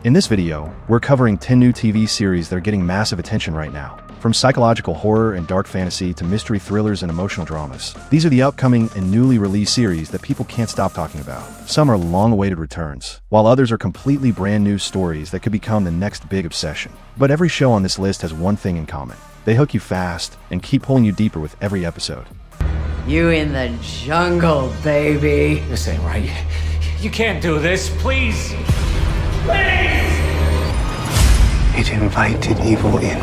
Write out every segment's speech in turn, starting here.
In this video, we're covering 10 new TV series that are getting massive attention right now. From psychological horror and dark fantasy to mystery thrillers and emotional dramas. These are the upcoming and newly released series that people can't stop talking about. Some are long-awaited returns, while others are completely brand new stories that could become the next big obsession. But every show on this list has one thing in common. They hook you fast and keep pulling you deeper with every episode. You in the jungle, baby. This ain't right. You can't do this, please! Please! It invited evil in.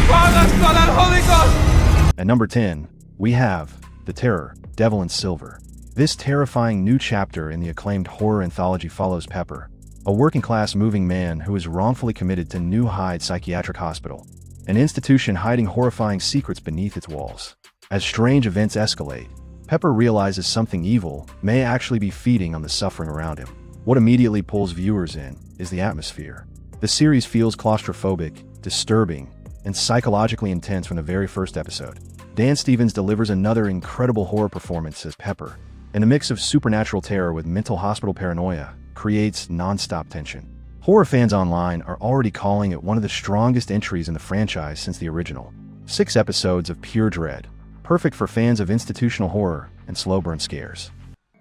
Father, Son, and Holy Ghost! At number 10, we have The Terror, Devil in Silver. This terrifying new chapter in the acclaimed horror anthology follows Pepper, a working-class moving man who is wrongfully committed to New Hyde Psychiatric Hospital, an institution hiding horrifying secrets beneath its walls. As strange events escalate, Pepper realizes something evil may actually be feeding on the suffering around him. What immediately pulls viewers in is the atmosphere. The series feels claustrophobic, disturbing, and psychologically intense from the very first episode. Dan Stevens delivers another incredible horror performance as Pepper, and a mix of supernatural terror with mental hospital paranoia creates non-stop tension. Horror fans online are already calling it one of the strongest entries in the franchise since the original. 6 episodes of pure dread, perfect for fans of institutional horror and slow-burn scares.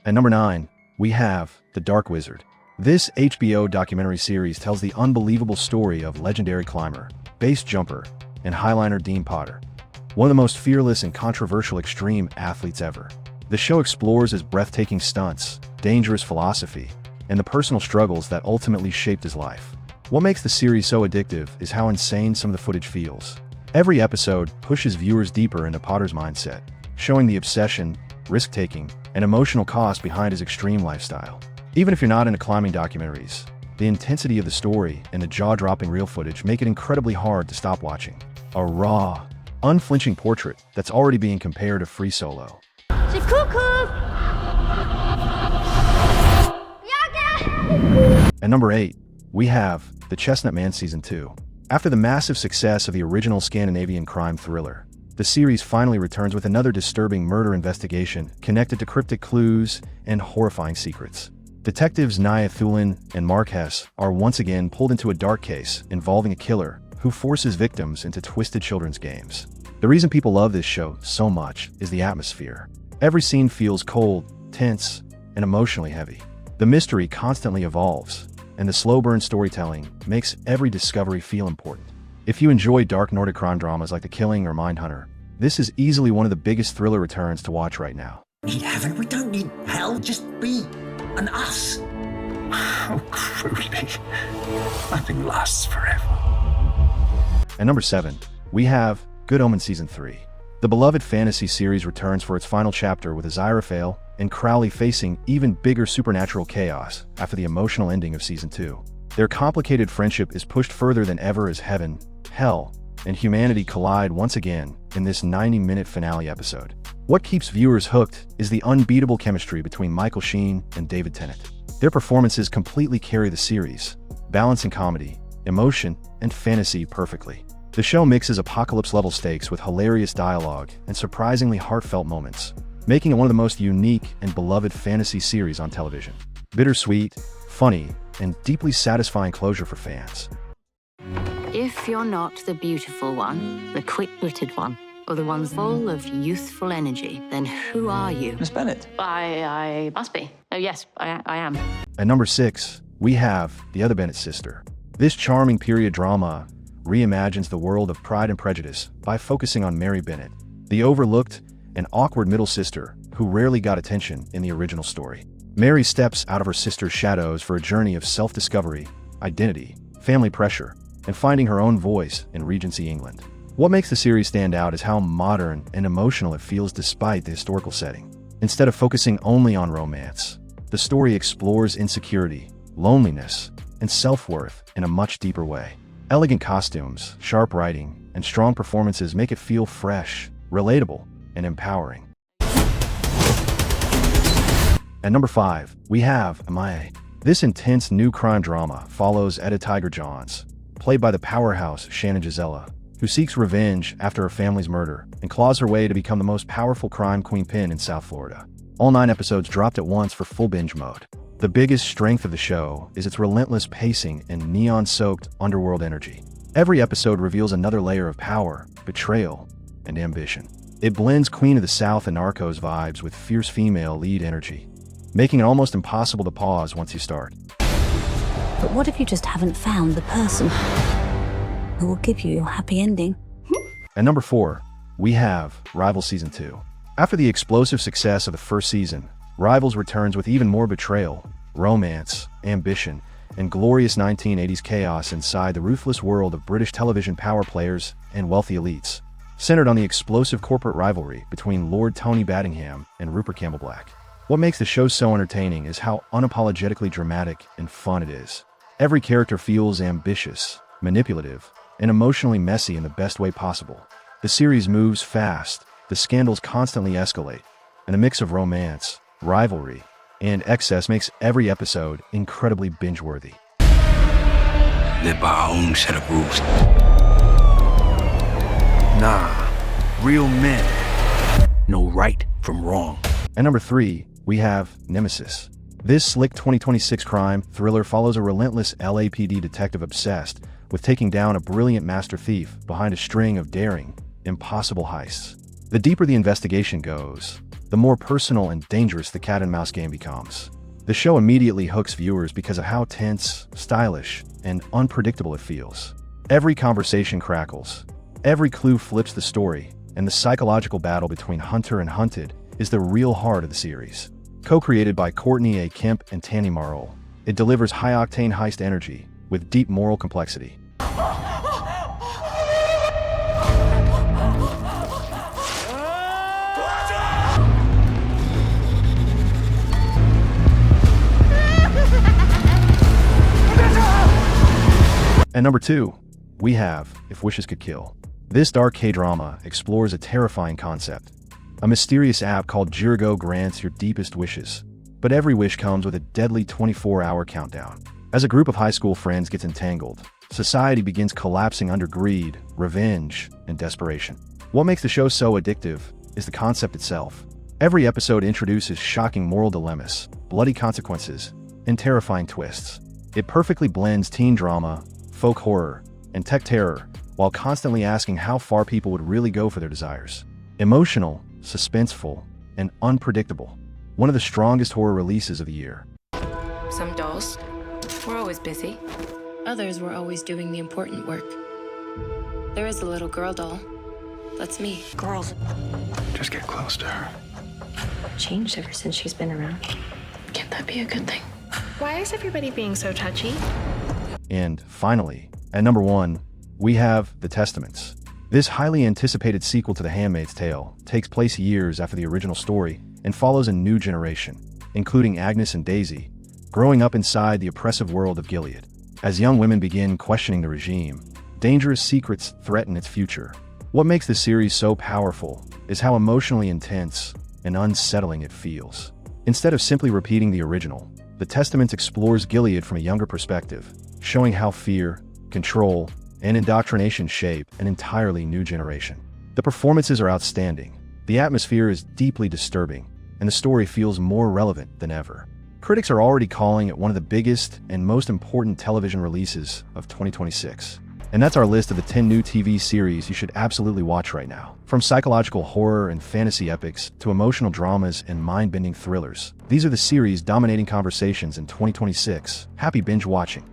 At number 9, we have The Dark Wizard. This HBO documentary series tells the unbelievable story of legendary climber, base jumper, and highliner Dean Potter, one of the most fearless and controversial extreme athletes ever. The show explores his breathtaking stunts, dangerous philosophy, and the personal struggles that ultimately shaped his life. What makes the series so addictive is how insane some of the footage feels. Every episode pushes viewers deeper into Potter's mindset, showing the obsession, risk-taking, and emotional cost behind his extreme lifestyle. Even if you're not into climbing documentaries, the intensity of the story and the jaw-dropping real footage make it incredibly hard to stop watching. A raw, unflinching portrait that's already being compared to Free Solo. She's cuckoo! Yaga! At number 8, we have The Chestnut Man Season 2. After the massive success of the original Scandinavian crime thriller, the series finally returns with another disturbing murder investigation connected to cryptic clues and horrifying secrets. Detectives Nia Thulin and Mark Hess are once again pulled into a dark case involving a killer who forces victims into twisted children's games. The reason people love this show so much is the atmosphere. Every scene feels cold, tense, and emotionally heavy. The mystery constantly evolves, and the slow-burn storytelling makes every discovery feel important. If you enjoy dark Nordic crime dramas like The Killing or Mindhunter, this is easily one of the biggest thriller returns to watch right now. We need heaven, we don't need hell, just be an us. Oh, truly, nothing lasts forever. At number 7, we have Good Omens Season 3. The beloved fantasy series returns for its final chapter with Aziraphale and Crowley facing even bigger supernatural chaos after the emotional ending of Season 2. Their complicated friendship is pushed further than ever as heaven, hell, and humanity collide once again in this 90-minute finale episode. What keeps viewers hooked is the unbeatable chemistry between Michael Sheen and David Tennant. Their performances completely carry the series, balancing comedy, emotion, and fantasy perfectly. The show mixes apocalypse-level stakes with hilarious dialogue and surprisingly heartfelt moments, making it one of the most unique and beloved fantasy series on television. Bittersweet, funny, and deeply satisfying closure for fans. If you're not the beautiful one, the quick-witted one, or the one full of youthful energy, then who are you? Miss Bennet. I must be. Oh, yes, I am. At number 6, we have The Other Bennet Sister. This charming period drama reimagines the world of Pride and Prejudice by focusing on Mary Bennet, the overlooked and awkward middle sister who rarely got attention in the original story. Mary steps out of her sister's shadows for a journey of self-discovery, identity, family pressure, and finding her own voice in Regency England. What makes the series stand out is how modern and emotional it feels despite the historical setting. Instead of focusing only on romance, the story explores insecurity, loneliness, and self-worth in a much deeper way. Elegant costumes, sharp writing, and strong performances make it feel fresh, relatable, and empowering. At number 5, we have M.I.A. This intense new crime drama follows Etta Tiger-Johns, played by the powerhouse Shannon Gisella, who seeks revenge after her family's murder and claws her way to become the most powerful crime queen pin in South Florida. All 9 episodes dropped at once for full binge mode. The biggest strength of the show is its relentless pacing and neon-soaked underworld energy. Every episode reveals another layer of power, betrayal, and ambition. It blends Queen of the South and Narcos vibes with fierce female lead energy, making it almost impossible to pause once you start. But what if you just haven't found the person who will give you your happy ending? At number 4, we have Rivals Season 2. After the explosive success of the first season, Rivals returns with even more betrayal, romance, ambition, and glorious 1980s chaos inside the ruthless world of British television power players and wealthy elites, centered on the explosive corporate rivalry between Lord Tony Battingham and Rupert Campbell Black. What makes the show so entertaining is how unapologetically dramatic and fun it is. Every character feels ambitious, manipulative, and emotionally messy in the best way possible. The series moves fast, the scandals constantly escalate, and a mix of romance, rivalry, and excess makes every episode incredibly binge-worthy. Live by our own set of rules. Nah, real men know right from wrong. At number 3, we have Nemesis. This slick 2026 crime thriller follows a relentless LAPD detective obsessed with taking down a brilliant master thief behind a string of daring, impossible heists. The deeper the investigation goes, the more personal and dangerous the cat-and-mouse game becomes. The show immediately hooks viewers because of how tense, stylish, and unpredictable it feels. Every conversation crackles, every clue flips the story, and the psychological battle between hunter and hunted is the real heart of the series. Co-created by Courtney A. Kemp and Tanny Marl, it delivers high-octane heist energy with deep moral complexity. At number 2, we have If Wishes Could Kill. This dark K-drama explores a terrifying concept. A mysterious app called Jirgo grants your deepest wishes, but every wish comes with a deadly 24-hour countdown. As a group of high school friends gets entangled, society begins collapsing under greed, revenge, and desperation. What makes the show so addictive is the concept itself. Every episode introduces shocking moral dilemmas, bloody consequences, and terrifying twists. It perfectly blends teen drama, folk horror, and tech terror, while constantly asking how far people would really go for their desires. Emotional, suspenseful, and unpredictable. One of the strongest horror releases of the year. Some dolls were always busy. Others were always doing the important work. There is a little girl doll. That's me. Girls. Just get close to her. Changed ever since she's been around. Can't that be a good thing? Why is everybody being so touchy? And finally, at number 1, we have The Testaments. This highly anticipated sequel to The Handmaid's Tale takes place years after the original story and follows a new generation, including Agnes and Daisy, growing up inside the oppressive world of Gilead. As young women begin questioning the regime, dangerous secrets threaten its future. What makes this series so powerful is how emotionally intense and unsettling it feels. Instead of simply repeating the original, The Testaments explores Gilead from a younger perspective, showing how fear, control, and indoctrination shape an entirely new generation. The performances are outstanding, the atmosphere is deeply disturbing, and the story feels more relevant than ever. Critics are already calling it one of the biggest and most important television releases of 2026. And that's our list of the 10 new TV series you should absolutely watch right now. From psychological horror and fantasy epics to emotional dramas and mind-bending thrillers, these are the series dominating conversations in 2026. Happy binge watching.